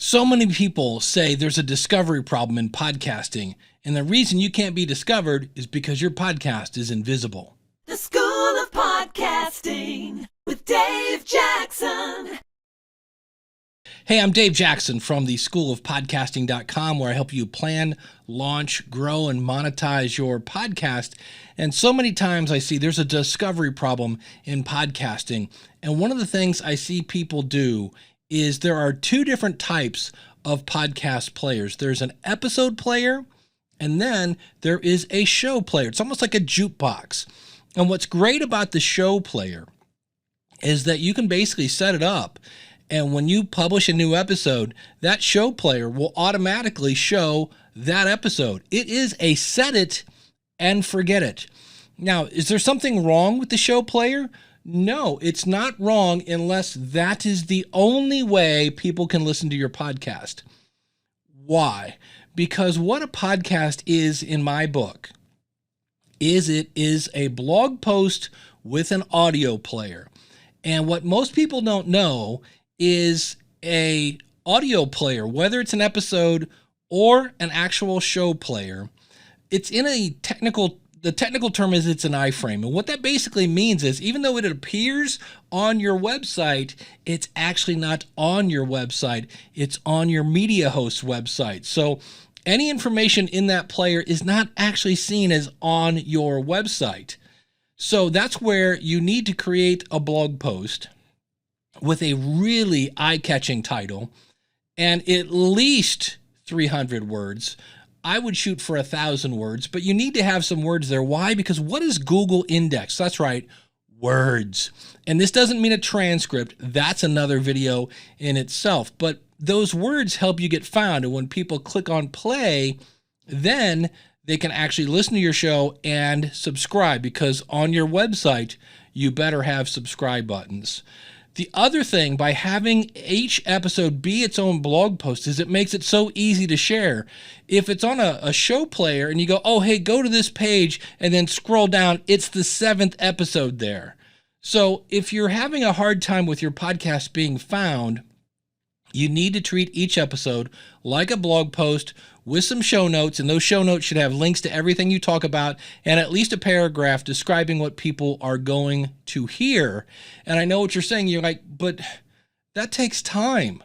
So many people say there's a discovery problem in podcasting, and the reason you can't be discovered is because your podcast is invisible. The School of Podcasting with Dave Jackson. Hey, I'm Dave Jackson from the schoolofpodcasting.com, where I help you plan, launch, grow, and monetize your podcast. And so many times I see there's a discovery problem in podcasting. And one of the things I see people do is there are two different types of podcast players. There's an episode player, and then there is a show player. It's almost like a jukebox. And what's great about the show player is that you can basically set it up, and when you publish a new episode, that show player will automatically show that episode. It is a set it and forget it. Now, is there something wrong with the show player? No, it's not wrong unless that is the only way people can listen to your podcast. Why? Because what a podcast is, in my book, is it is a blog post with an audio player. And what most people don't know is a audio player, whether it's an episode or an actual show player, it's in the technical term is it's an IFrame. And what that basically means is even though it appears on your website, it's actually not on your website. It's on your media host's website. So any information in that player is not actually seen as on your website. So that's where you need to create a blog post with a really eye-catching title and at least 300 words. I would shoot for 1,000 words, but you need to have some words there. Why? Because what is Google index? That's right, words. And this doesn't mean a transcript. That's another video in itself. But those words help you get found. And when people click on play, then they can actually listen to your show and subscribe, because on your website, you better have subscribe buttons. The other thing, by having each episode be its own blog post, is it makes it so easy to share. If it's on a show player and you go, oh, hey, go to this page and then scroll down, it's the 7th episode there. So if you're having a hard time with your podcast being found, you need to treat each episode like a blog post with some show notes, and those show notes should have links to everything you talk about and at least a paragraph describing what people are going to hear. And I know what you're saying. You're like, but that takes time.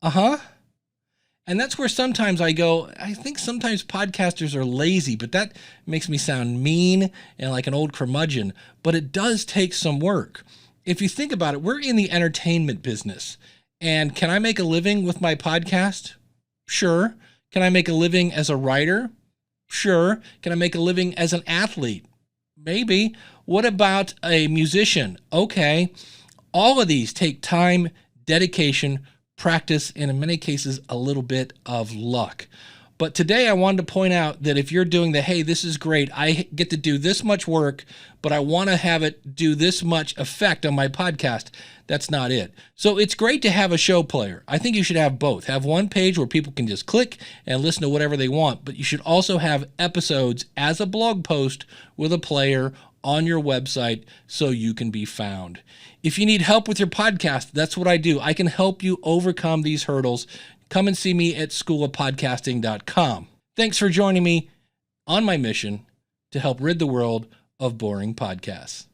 And that's where sometimes I go, I think sometimes podcasters are lazy, but that makes me sound mean and like an old curmudgeon, but it does take some work. If you think about it, we're in the entertainment business. And can I make a living with my podcast? Sure. Can I make a living as a writer? Sure. Can I make a living as an athlete? Maybe. What about a musician? Okay. All of these take time, dedication, practice, and in many cases, a little bit of luck. But today I wanted to point out that if you're doing hey, this is great, I get to do this much work, but I want to have it do this much effect on my podcast, that's not it. So it's great to have a show player. I think you should have both. Have one page where people can just click and listen to whatever they want, but you should also have episodes as a blog post with a player on your website so you can be found. If you need help with your podcast, that's what I do. I can help you overcome these hurdles. Come and see me at schoolofpodcasting.com. Thanks for joining me on my mission to help rid the world of boring podcasts.